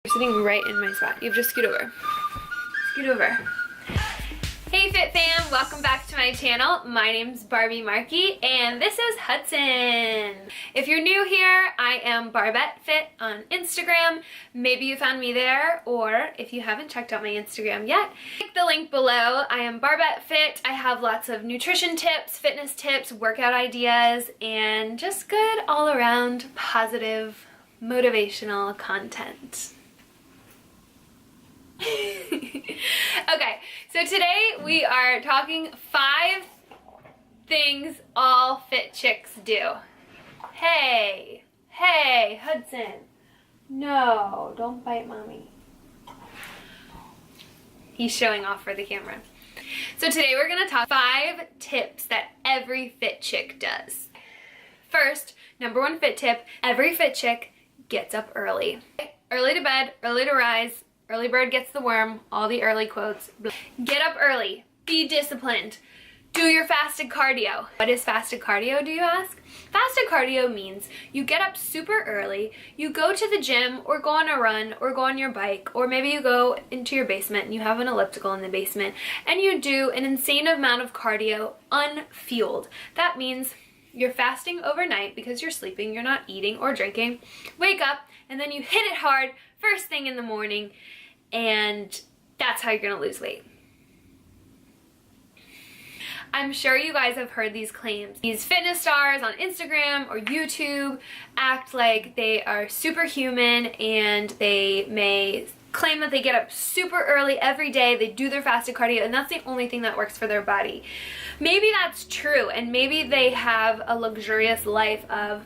You're sitting right in my spot. You have to scoot over. Scoot over. Hey Fit fam, welcome back to my channel. My name's Barbie Markey and this is Hudson. If you're new here, I am Barbette Fit on Instagram. Maybe you found me there, or if you haven't checked out my Instagram yet, click the link below. I am Barbette Fit. I have lots of nutrition tips, fitness tips, workout ideas, and just good all around positive, motivational content. Okay, so today we are talking 5 things all fit chicks do. Hey, Hudson. No, don't bite mommy. He's showing off for the camera. So today we're gonna talk 5 tips that every fit chick does. First, number 1 fit tip, every fit chick gets up early. Early to bed, early to rise. Early bird gets the worm, all the early quotes. Get up early, be disciplined, do your fasted cardio. What is fasted cardio, do you ask? Fasted cardio means you get up super early, you go to the gym or go on a run or go on your bike, or maybe you go into your basement and you have an elliptical in the basement and you do an insane amount of cardio unfueled. That means you're fasting overnight because you're sleeping, you're not eating or drinking, wake up, and then you hit it hard first thing in the morning, and that's how you're gonna lose weight. I'm sure you guys have heard these claims. These fitness stars on Instagram or YouTube act like they are superhuman, and they may claim that they get up super early every day, they do their fasted cardio, and that's the only thing that works for their body. Maybe that's true, and maybe they have a luxurious life of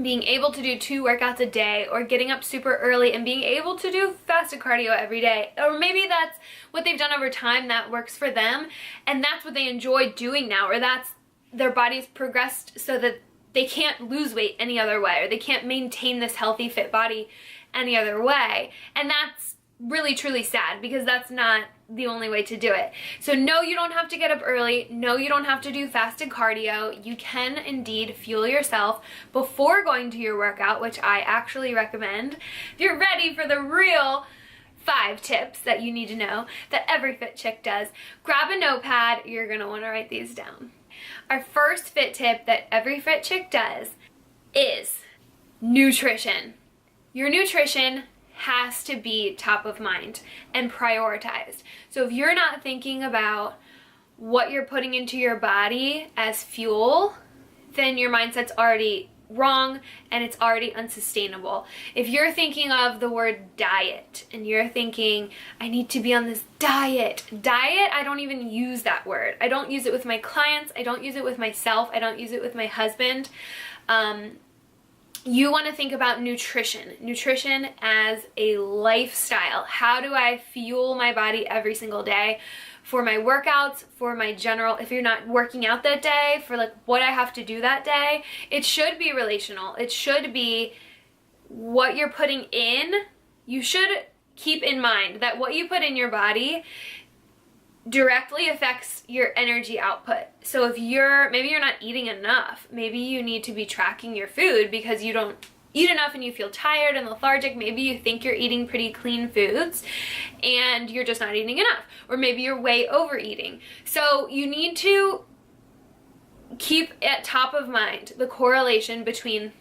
being able to do 2 workouts a day, or getting up super early and being able to do fasted cardio every day. Or maybe that's what they've done over time that works for them, and that's what they enjoy doing now, or that's their body's progressed so that they can't lose weight any other way, or they can't maintain this healthy fit body any other way. And that's really truly sad, because that's not the only way to do it. So no, you don't have to get up early. No, you don't have to do fasted cardio. You can indeed fuel yourself before going to your workout, which I actually recommend. If you're ready for the real 5 tips that you need to know that every fit chick does, grab a notepad. You're gonna wanna write these down. Our first fit tip that every fit chick does is nutrition. Your nutrition has to be top of mind and prioritized. So if you're not thinking about what you're putting into your body as fuel, then your mindset's already wrong and it's already unsustainable. If you're thinking of the word diet and you're thinking, I need to be on this diet, I don't even use that word. I don't use it with my clients. I don't use it with myself. I don't use it with my husband. You want to think about nutrition as a lifestyle. How do I fuel my body every single day for my workouts, for my general, if you're not working out that day, for like what I have to do that day? It should be relational. It should be what you're putting in. You should keep in mind that what you put in your body directly affects your energy output. So if maybe you're not eating enough, maybe you need to be tracking your food because you don't eat enough and you feel tired and lethargic. Maybe you think you're eating pretty clean foods and you're just not eating enough, or maybe you're way overeating. So you need to keep at top of mind the correlation between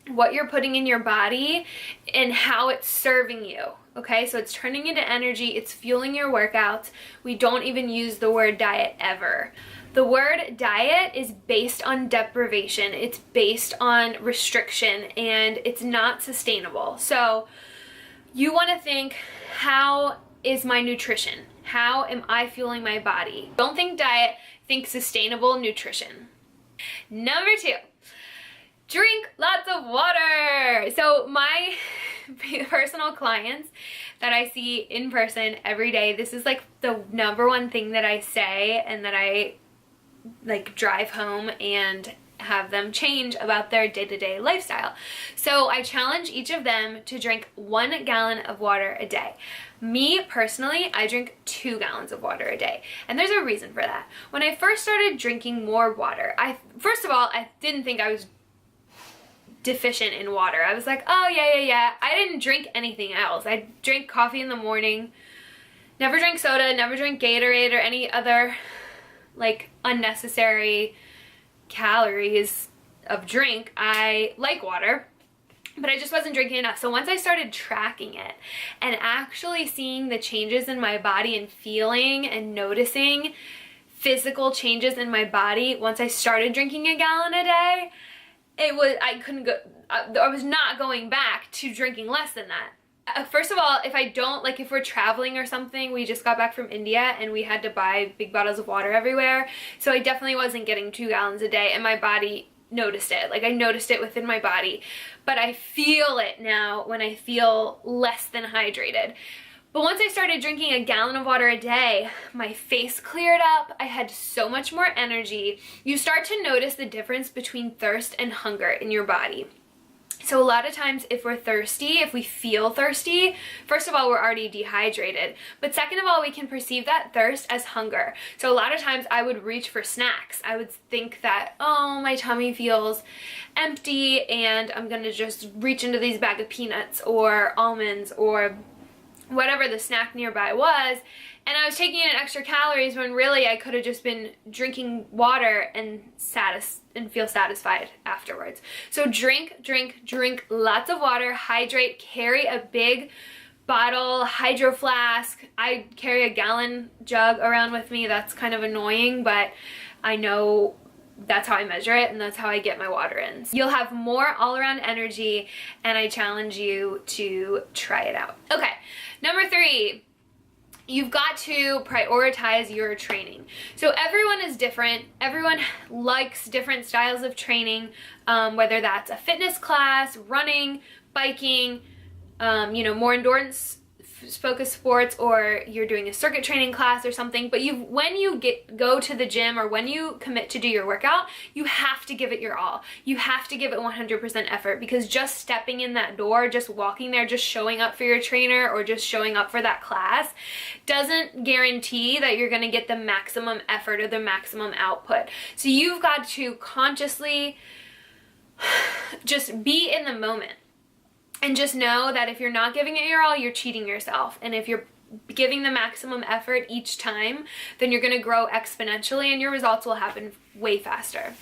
what you're putting in your body and how it's serving you. Okay, so it's turning into energy, it's fueling your workouts. We don't even use the word diet ever. The word diet is based on deprivation, it's based on restriction, and it's not sustainable. So you want to think, how is my nutrition? How am I fueling my body? Don't think diet, think sustainable nutrition. Number 2, drink lots of water. So my personal clients that I see in person every day, this is like the number 1 thing that I say and that I like drive home and have them change about their day-to-day lifestyle. So I challenge each of them to drink 1 gallon of water a day. Me personally, I drink 2 gallons of water a day, and there's a reason for that. When I first started drinking more water, first of all, I didn't think I was deficient in water. I was like, oh yeah. I didn't drink anything else. I drank coffee in the morning, never drank soda, never drank Gatorade or any other like unnecessary calories of drink. I like water, but I just wasn't drinking enough. So once I started tracking it and actually seeing the changes in my body and feeling and noticing physical changes in my body, once I started drinking a gallon a day, I was not going back to drinking less than that. First of all, if we're traveling or something, we just got back from India and we had to buy big bottles of water everywhere. So I definitely wasn't getting 2 gallons a day, and my body noticed it. Like, I noticed it within my body, but I feel it now when I feel less than hydrated. But once I started drinking a gallon of water a day, my face cleared up. I had so much more energy. You start to notice the difference between thirst and hunger in your body. So a lot of times if we're thirsty, if we feel thirsty, first of all, we're already dehydrated. But second of all, we can perceive that thirst as hunger. So a lot of times I would reach for snacks. I would think that, oh, my tummy feels empty and I'm gonna just reach into these bag of peanuts or almonds or whatever the snack nearby was, and I was taking in extra calories when really I could have just been drinking water and feel satisfied afterwards. So drink lots of water, hydrate, carry a big bottle, hydro flask. I carry a gallon jug around with me. That's kind of annoying, but I know that's how I measure it and that's how I get my water in. You'll have more all-around energy, and I challenge you to try it out. Okay, number 3, you've got to prioritize your training. So everyone is different. Everyone likes different styles of training, whether that's a fitness class, running, biking, more endurance focused sports, or you're doing a circuit training class or something. But when you go to the gym or when you commit to do your workout, you have to give it your all. You have to give it 100% effort, because just stepping in that door, just walking there, just showing up for your trainer or just showing up for that class doesn't guarantee that you're going to get the maximum effort or the maximum output. So you've got to consciously just be in the moment. And just know that if you're not giving it your all, you're cheating yourself. And if you're giving the maximum effort each time, then you're gonna grow exponentially and your results will happen way faster.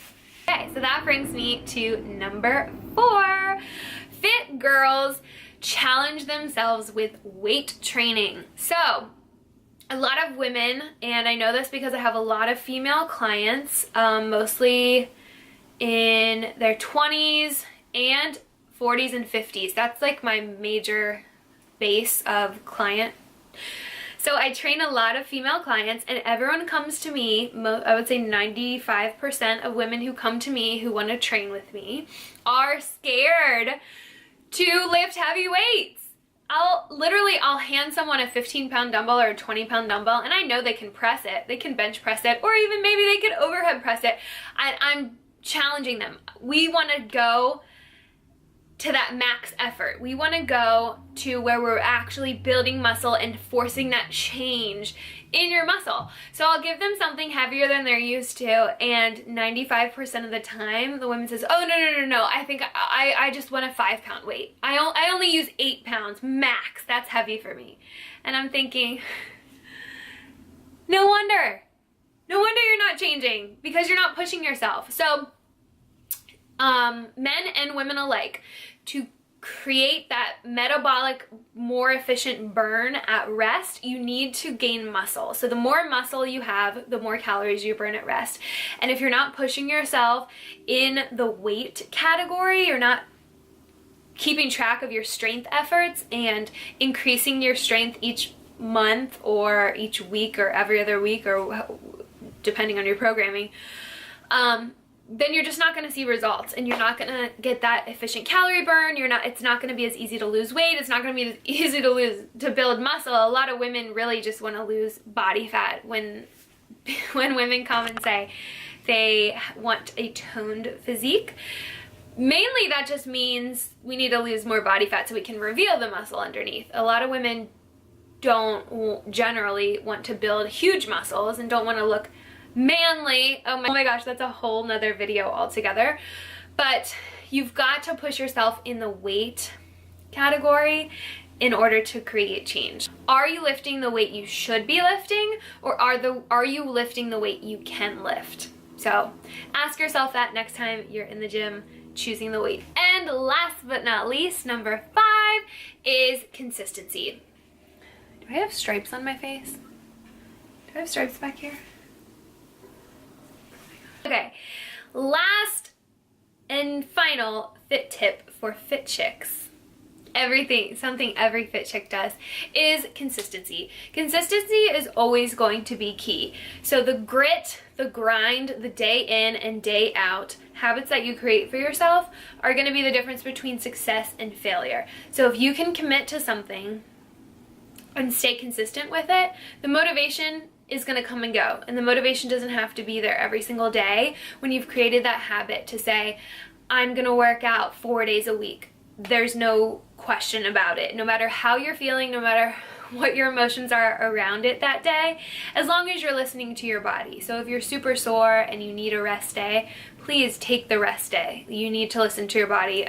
Okay, so that brings me to number 4. Fit girls challenge themselves with weight training. So, a lot of women, and I know this because I have a lot of female clients, mostly in their 20s and 40s and 50s. That's like my major base of client. So I train a lot of female clients, and everyone comes to me, I would say 95% of women who come to me who want to train with me are scared to lift heavy weights. I'll hand someone a 15-pound dumbbell or a 20-pound dumbbell, and I know they can press it, they can bench press it, or even maybe they could overhead press it. I'm challenging them. We want to go to that max effort. We want to go to where we're actually building muscle and forcing that change in your muscle. So I'll give them something heavier than they're used to, and 95% of the time the woman says, oh no, I think I just want a 5-pound weight. I only use 8 pounds max. That's heavy for me. And I'm thinking, no wonder you're not changing, because you're not pushing yourself. So men and women alike, to create that metabolic, more efficient burn at rest, you need to gain muscle. So the more muscle you have, the more calories you burn at rest. And if you're not pushing yourself in the weight category, you're not keeping track of your strength efforts and increasing your strength each month or each week or every other week, or depending on your programming, then you're just not going to see results, and you're not going to get that efficient calorie burn. It's not going to be as easy to lose weight. It's not going to be as easy to build muscle. A lot of women really just want to lose body fat. When women come and say they want a toned physique, mainly that just means we need to lose more body fat so we can reveal the muscle underneath. A lot of women don't generally want to build huge muscles and don't want to look manly. Oh my gosh, that's a whole nother video altogether. But you've got to push yourself in the weight category in order to create change. Are you lifting the weight you should be lifting, or are you lifting the weight you can lift? So ask yourself that next time you're in the gym choosing the weight. And last but not least, number 5 is consistency. Do I have stripes on my face? Do I have stripes back here? Okay, last and final fit tip for fit chicks. Something every fit chick does is consistency. Consistency is always going to be key. So the grit, the grind, the day in and day out habits that you create for yourself are going to be the difference between success and failure. So if you can commit to something and stay consistent with it, the motivation is going to come and go. And the motivation doesn't have to be there every single day when you've created that habit to say, I'm going to work out 4 days a week. There's no question about it. No matter how you're feeling, no matter what your emotions are around it that day, as long as you're listening to your body. So if you're super sore and you need a rest day, please take the rest day. You need to listen to your body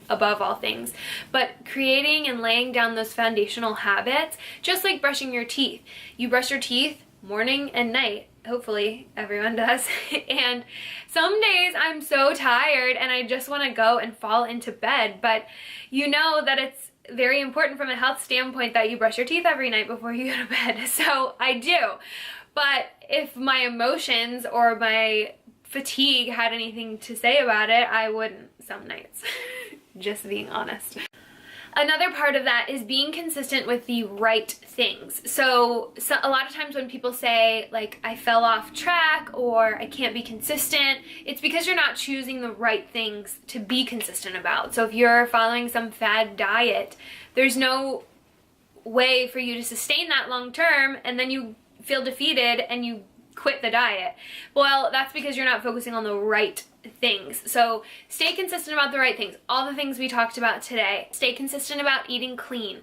above all things. But creating and laying down those foundational habits, just like brushing your teeth. You brush your teeth morning and night. Hopefully everyone does. And some days I'm so tired and I just want to go and fall into bed, but you know that it's very important from a health standpoint that you brush your teeth every night before you go to bed. So I do. But if my emotions or my fatigue had anything to say about it, I wouldn't some nights. Just being honest. Another part of that is being consistent with the right things. So a lot of times when people say, like, I fell off track or I can't be consistent, it's because you're not choosing the right things to be consistent about. So if you're following some fad diet, there's no way for you to sustain that long term, and then you feel defeated and you quit the diet. Well, that's because you're not focusing on the right things. So stay consistent about the right things. All the things we talked about today. Stay consistent about eating clean.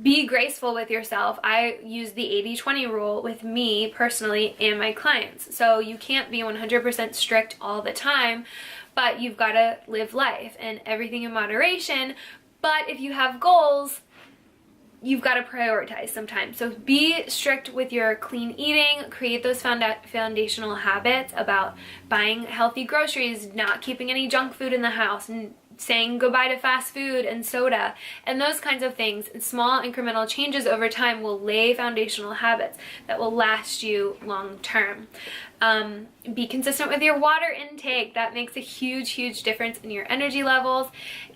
Be graceful with yourself. I use the 80-20 rule with me personally and my clients. So you can't be 100% strict all the time, but you've got to live life and everything in moderation. But if you have goals, you've got to prioritize sometimes. So be strict with your clean eating, create those foundational habits about buying healthy groceries, not keeping any junk food in the house, and saying goodbye to fast food and soda, and those kinds of things. Small incremental changes over time will lay foundational habits that will last you long term. Be consistent with your water intake. That makes a huge difference in your energy levels.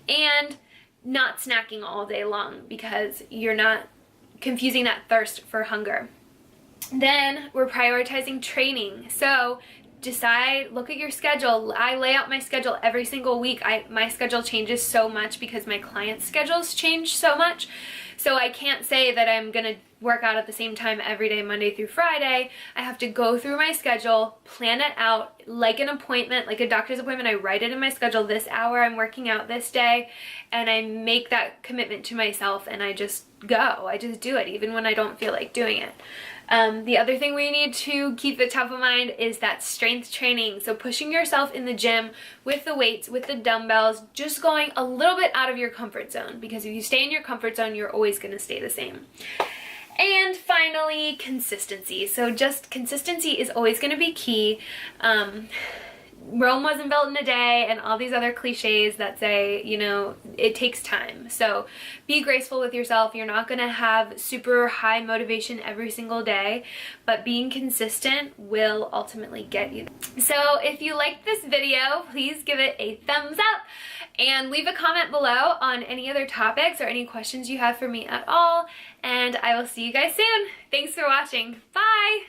And not snacking all day long, because you're not confusing that thirst for hunger. Then we're prioritizing training. So decide, look at your schedule. I lay out my schedule every single week. My schedule changes so much because my clients' schedules change so much. So I can't say that I'm gonna work out at the same time every day, Monday through Friday. I have to go through my schedule, plan it out like an appointment, like a doctor's appointment. I write it in my schedule, this hour I'm working out this day, and I make that commitment to myself, and I just go. I just do it, even when I don't feel like doing it. The other thing we need to keep at top of mind is that strength training. So pushing yourself in the gym with the weights, with the dumbbells, just going a little bit out of your comfort zone, because if you stay in your comfort zone, you're always going to stay the same. And finally, consistency. So just consistency is always going to be key. Rome wasn't built in a day, and all these other cliches that say, you know, it takes time. So be graceful with yourself. You're not going to have super high motivation every single day, but being consistent will ultimately get you. So if you liked this video, please give it a thumbs up and leave a comment below on any other topics or any questions you have for me at all. And I will see you guys soon. Thanks for watching. Bye!